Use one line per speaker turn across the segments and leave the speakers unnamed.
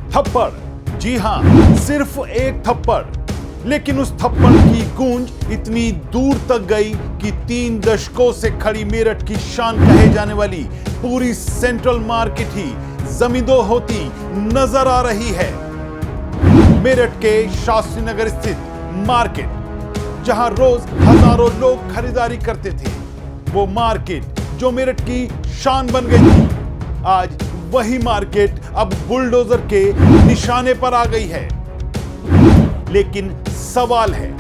थप्पड़, जी हां, सिर्फ एक थप्पड़, लेकिन उस थप्पड़ की गूंज इतनी दूर तक गई कि 3 दशकों से खड़ी मेरठ की शान कहे जाने वाली पूरी सेंट्रल मार्केट ही जमींदोज होती नजर आ रही है। मेरठ के शास्त्री नगर स्थित मार्केट, जहां रोज हजारों लोग खरीदारी करते थे, वो मार्केट जो मेरठ की शान बन गई थी, आज वही मार्केट अब बुलडोजर के निशाने पर आ गई है। लेकिन सवाल है,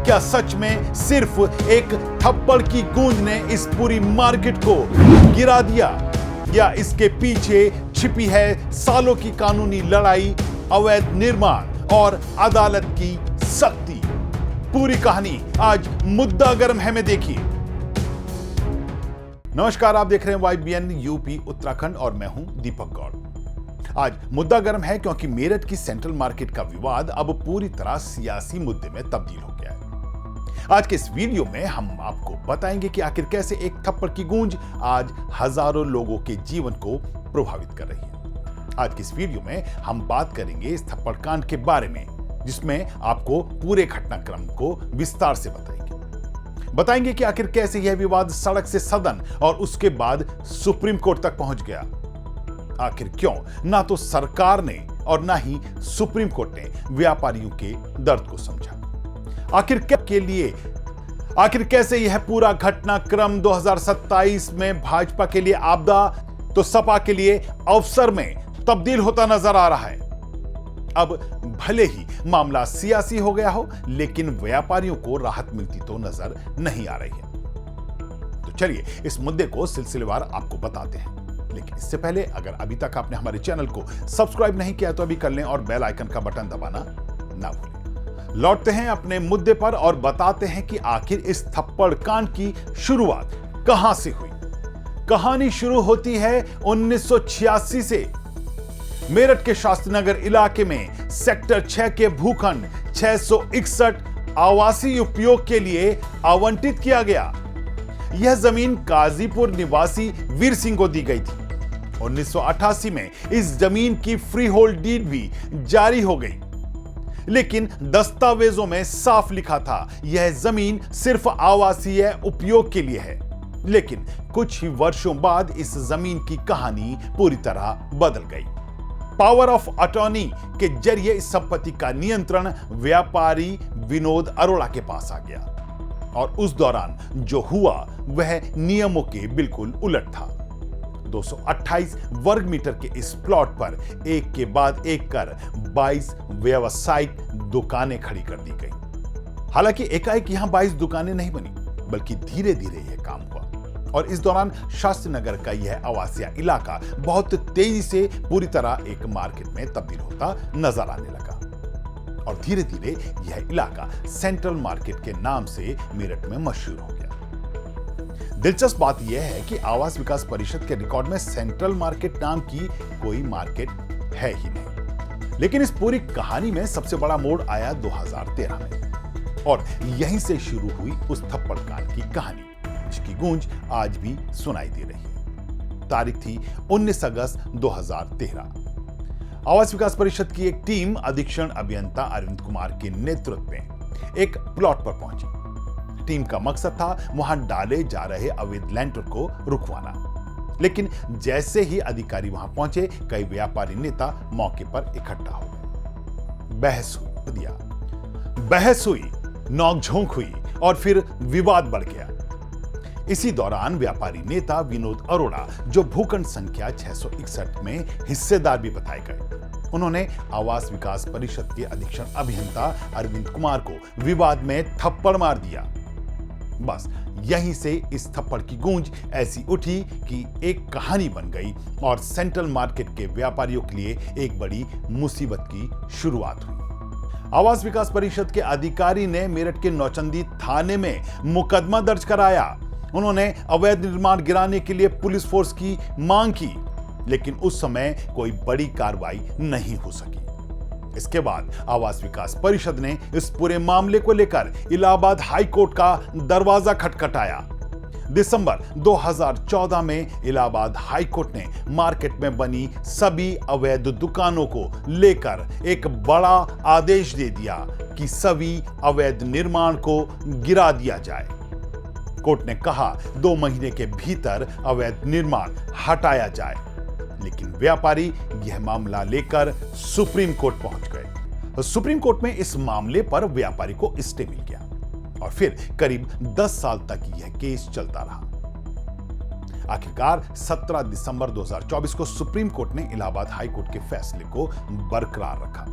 क्या सच में सिर्फ एक थप्पड़ की गूंज ने इस पूरी मार्केट को गिरा दिया, या इसके पीछे छिपी है सालों की कानूनी लड़ाई, अवैध निर्माण और अदालत की सख्ती? पूरी कहानी आज मुद्दा गर्म है में देखिए। नमस्कार, आप देख रहे हैं YBN यूपी उत्तराखंड और मैं हूं दीपक गौड़। आज मुद्दा गर्म है क्योंकि मेरठ की सेंट्रल मार्केट का विवाद अब पूरी तरह सियासी मुद्दे में तब्दील हो गया है। आज के इस वीडियो में हम आपको बताएंगे कि आखिर कैसे एक थप्पड़ की गूंज आज हजारों लोगों के जीवन को प्रभावित कर रही है। आज की इस वीडियो में हम बात करेंगे इस थप्पड़ कांड के बारे में, जिसमें आपको पूरे घटनाक्रम को विस्तार से बताएंगे कि आखिर कैसे यह विवाद सड़क से सदन और उसके बाद सुप्रीम कोर्ट तक पहुंच गया। आखिर क्यों ना तो सरकार ने और ना ही सुप्रीम कोर्ट ने व्यापारियों के दर्द को समझा। आखिर कैसे यह पूरा घटनाक्रम 2027 में भाजपा के लिए आपदा तो सपा के लिए अवसर में तब्दील होता नजर आ रहा है। अब भले ही मामला सियासी हो गया हो, लेकिन व्यापारियों को राहत मिलती तो नजर नहीं आ रही है। तो चलिए इस मुद्दे को सिलसिलेवार आपको बताते हैं, लेकिन इससे पहले अगर अभी तक आपने हमारे चैनल को सब्सक्राइब नहीं किया तो अभी कर लें और बेल आइकन का बटन दबाना ना भूलें। लौटते हैं अपने मुद्दे पर और बताते हैं कि आखिर इस थप्पड़ कांड की शुरुआत कहां से हुई। कहानी शुरू होती है 1986 से। मेरठ के शास्त्रीनगर इलाके में सेक्टर 6 के भूखंड 661 आवासीय उपयोग के लिए आवंटित किया गया। यह जमीन काजीपुर निवासी वीर सिंह को दी गई थी। 1988 में इस जमीन की फ्री होल्ड डीड भी जारी हो गई, लेकिन दस्तावेजों में साफ लिखा था यह जमीन सिर्फ आवासीय उपयोग के लिए है। लेकिन कुछ ही वर्षों बाद इस जमीन की कहानी पूरी तरह बदल गई। पावर ऑफ अटॉर्नी के जरिए इस संपत्ति का नियंत्रण व्यापारी विनोद अरोड़ा के पास आ गया, और उस दौरान जो हुआ वह नियमों के बिल्कुल उलट था। 228 वर्ग मीटर के इस प्लॉट पर एक के बाद एक कर 22 व्यावसायिक दुकानें खड़ी कर दी गई। हालांकि एकाएक यहां 22 दुकानें नहीं बनी, बल्कि धीरे धीरे यह काम हुआ, और इस दौरान शास्त्री नगर का यह आवासीय इलाका बहुत तेजी से पूरी तरह एक मार्केट में तब्दील होता नजर आने लगा, और धीरे धीरे यह इलाका सेंट्रल मार्केट के नाम से मेरठ में मशहूर हो गया। दिलचस्प बात यह है कि आवास विकास परिषद के रिकॉर्ड में सेंट्रल मार्केट नाम की कोई मार्केट है ही नहीं। लेकिन इस पूरी कहानी में सबसे बड़ा मोड़ आया 2013 में, और यहीं से शुरू हुई उस थप्पड़ कांड की कहानी, जिसकी गूंज आज भी सुनाई दे रही है। तारीख थी 19 अगस्त 2013। आवास विकास परिषद की एक टीम अधीक्षण अभियंता अरविंद कुमार के नेतृत्व में एक प्लॉट पर पहुंची। टीम का मकसद था वहां डाले जा रहे अवैध लैंटर को रुकवाना। लेकिन जैसे ही अधिकारी वहां पहुंचे, कई व्यापारी नेता मौके पर इकट्ठा हो गए। बहस हुई, नोकझोंक हुई, और फिर विवाद बढ़ गया। इसी दौरान व्यापारी नेता विनोद अरोड़ा, जो भूखंड संख्या 661 में हिस्सेदार भी बताए गए, उन्होंने आवास विकास परिषद के अधीक्षण अभियंता अरविंद कुमार को विवाद में थप्पड़ मार दिया। बस यहीं से इस थप्पड़ की गूंज ऐसी उठी कि एक कहानी बन गई, और सेंट्रल मार्केट के व्यापारियों के लिए एक बड़ी मुसीबत की शुरुआत हुई। आवास विकास परिषद के अधिकारी ने मेरठ के नौचंदी थाने में मुकदमा दर्ज कराया। उन्होंने अवैध निर्माण गिराने के लिए पुलिस फोर्स की मांग की, लेकिन उस समय कोई बड़ी कार्रवाई नहीं हो सकी। इसके बाद आवास विकास परिषद ने इस पूरे मामले को लेकर इलाहाबाद हाई कोर्ट का दरवाजा खटखटाया। दिसंबर 2014 में इलाहाबाद हाई कोर्ट ने मार्केट में बनी सभी अवैध दुकानों को लेकर एक बड़ा आदेश दे दिया कि सभी अवैध निर्माण को गिरा दिया जाए। कोर्ट ने कहा 2 महीने के भीतर अवैध निर्माण हटाया जाए, लेकिन व्यापारी यह मामला लेकर सुप्रीम कोर्ट पहुंच गए। सुप्रीम कोर्ट में इस मामले पर व्यापारी को स्टे मिल गया और फिर करीब 10 साल तक यह केस चलता रहा। आखिरकार 17 दिसंबर 2024 को सुप्रीम कोर्ट ने इलाहाबाद हाई कोर्ट के फैसले को बरकरार रखा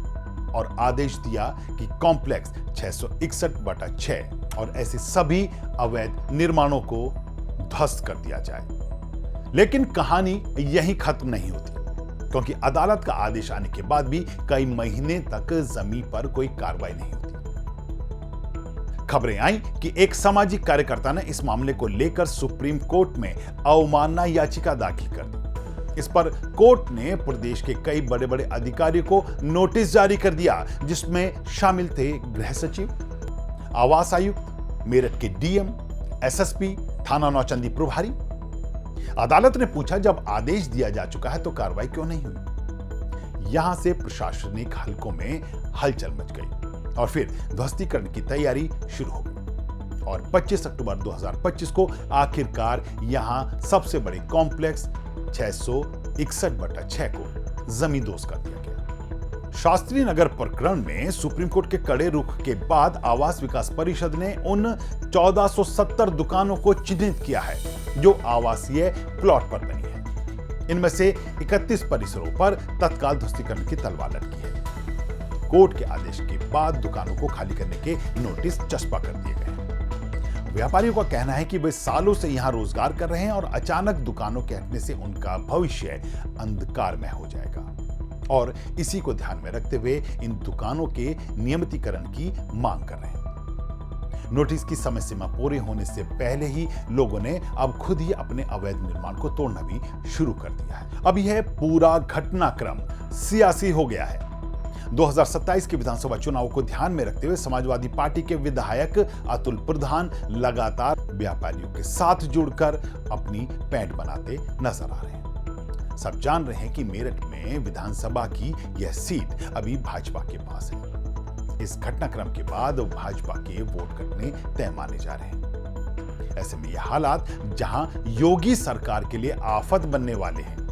और आदेश दिया कि कॉम्प्लेक्स 661/6 और ऐसे सभी अवैध निर्माणों को ध्वस्त कर दिया जाए। लेकिन कहानी यहीं खत्म नहीं होती, क्योंकि अदालत का आदेश आने के बाद भी कई महीने तक जमीन पर कोई कार्रवाई नहीं होती। खबरें आई कि एक सामाजिक कार्यकर्ता ने इस मामले को लेकर सुप्रीम कोर्ट में अवमानना याचिका दाखिल कर दी। इस पर कोर्ट ने प्रदेश के कई बड़े बड़े अधिकारियों को नोटिस जारी कर दिया, जिसमें शामिल थे गृह सचिव, आवास आयुक्त, मेरठ के डीएम, एसएसपी, थाना नौचंदी प्रभारी। अदालत ने पूछा, जब आदेश दिया जा चुका है तो कार्रवाई क्यों नहीं हुई? यहां से प्रशासनिक हलकों में हलचल मच गई और फिर ध्वस्तीकरण की तैयारी शुरू हो गई और 25 अक्टूबर 2025 को आखिरकार यहां सबसे बड़े कॉम्प्लेक्स 661/6 को जमींदोज कर दिया गया। शास्त्री नगर प्रकरण में सुप्रीम कोर्ट के कड़े रुख के बाद आवास विकास परिषद ने उन 1470 दुकानों को चिन्हित किया है जो आवासीय प्लॉट पर बनी है। इनमें से 31 परिसरों पर तत्काल ध्वस्तीकरण की तलवार लटकी है। कोर्ट के आदेश के बाद दुकानों को खाली करने के नोटिस चस्पा कर दिए गए। व्यापारियों का कहना है कि वे सालों से यहां रोजगार कर रहे हैं और अचानक दुकानों के हटने से उनका भविष्य अंधकारमय हो जाएगा और इसी को ध्यान में रखते हुए इन दुकानों के नियमितीकरण की मांग कर रहे हैं। नोटिस की समय सीमा पूरी होने से पहले ही लोगों ने अब खुद ही अपने अवैध निर्माण को तोड़ना भी शुरू कर दिया है। अब यह पूरा घटनाक्रम सियासी हो गया है। 2027 के विधानसभा चुनाव को ध्यान में रखते हुए समाजवादी पार्टी के विधायक अतुल प्रधान लगातार व्यापारियों के साथ जुड़कर अपनी पैठ बनाते नजर आ रहे हैं। सब जान रहे हैं कि मेरठ में विधानसभा की यह सीट अभी भाजपा के पास है। इस घटनाक्रम के बाद भाजपा के वोट कटने तय माने जा रहे हैं। ऐसे में यह हालात जहां योगी सरकार के लिए आफत बनने वाले हैं,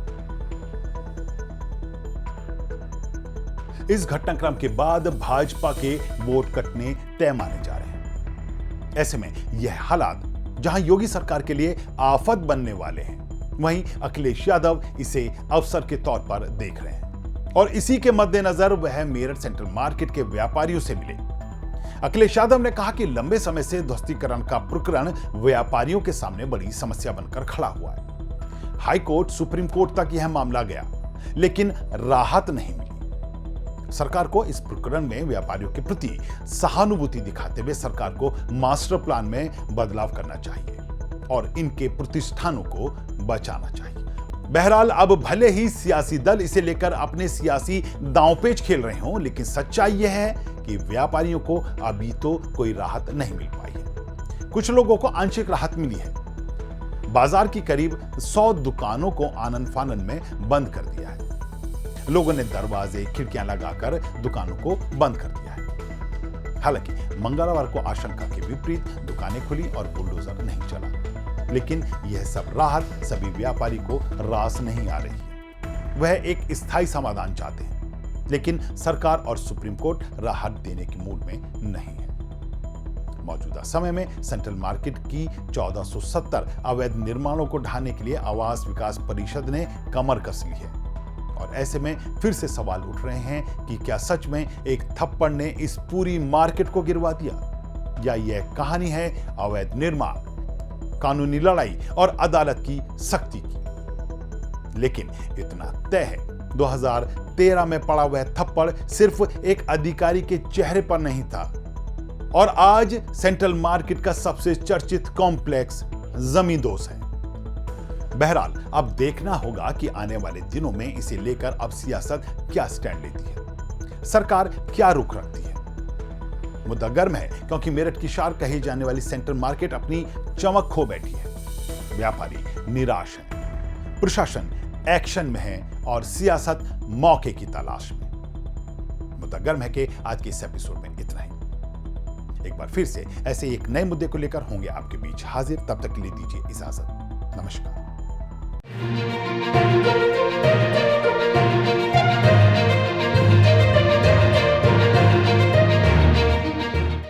इस घटनाक्रम के बाद भाजपा के वोट कटने तय माने जा रहे हैं। ऐसे में यह हालात जहां योगी सरकार के लिए आफत बनने वाले हैं, वहीं अखिलेश यादव इसे अवसर के तौर पर देख रहे हैं और इसी के मद्देनजर वह मेरठ सेंट्रल मार्केट के व्यापारियों से मिले। अखिलेश यादव ने कहा कि लंबे समय से ध्वस्तीकरण का प्रकरण व्यापारियों के सामने बड़ी समस्या बनकर खड़ा हुआ है। हाई कोर्ट, सुप्रीम कोर्ट तक यह मामला गया, लेकिन राहत नहीं मिली। सरकार को इस प्रकरण में व्यापारियों के प्रति सहानुभूति दिखाते हुए सरकार को मास्टर प्लान में बदलाव करना चाहिए और इनके प्रतिष्ठानों को बचाना चाहिए। बहरहाल अब भले ही सियासी दल इसे लेकर अपने सियासी दांवपेच खेल रहे हों, लेकिन सच्चाई यह है कि व्यापारियों को अभी तो कोई राहत नहीं मिल पाई है। कुछ लोगों को आंशिक राहत मिली है। बाजार की करीब 100 दुकानों को आनन फानन में बंद कर दिया है। लोगों ने दरवाजे, खिड़कियां लगाकर दुकानों को बंद कर दिया है। हालांकि मंगलवार को आशंका के विपरीत दुकानें खुली और बुलडोजर नहीं चला, लेकिन यह सब राहत सभी व्यापारी को रास नहीं आ रही है। वह एक स्थायी समाधान चाहते हैं, लेकिन सरकार और सुप्रीम कोर्ट राहत देने के मूड में नहीं है। मौजूदा समय में सेंट्रल मार्केट की 1470 अवैध निर्माणों को ढाने के लिए आवास विकास परिषद ने कमर कस ली है और ऐसे में फिर से सवाल उठ रहे हैं कि क्या सच में एक थप्पड़ ने इस पूरी मार्केट को गिरवा दिया, या यह कहानी है अवैध निर्माण, कानूनी लड़ाई और अदालत की सख्ती की। लेकिन इतना तय है, 2013 में पड़ा वह थप्पड़ सिर्फ एक अधिकारी के चेहरे पर नहीं था और आज सेंट्रल मार्केट का सबसे चर्चित कॉम्प्लेक्स जमींदोज है। बहरहाल अब देखना होगा कि आने वाले दिनों में इसे लेकर अब सियासत क्या स्टैंड लेती है, सरकार क्या रुख रखती है। मुद्दा गर्म है क्योंकि मेरठ की शार कही जाने वाली सेंट्रल मार्केट अपनी चमक खो बैठी है। व्यापारी निराश हैं, प्रशासन एक्शन में है और सियासत मौके की तलाश में। मुद्दा गर्म है कि आज के इस एपिसोड में इतना ही। एक बार फिर से ऐसे एक नए मुद्दे को लेकर होंगे आपके बीच हाजिर। तब तक के लिए दीजिए इजाजत। नमस्कार।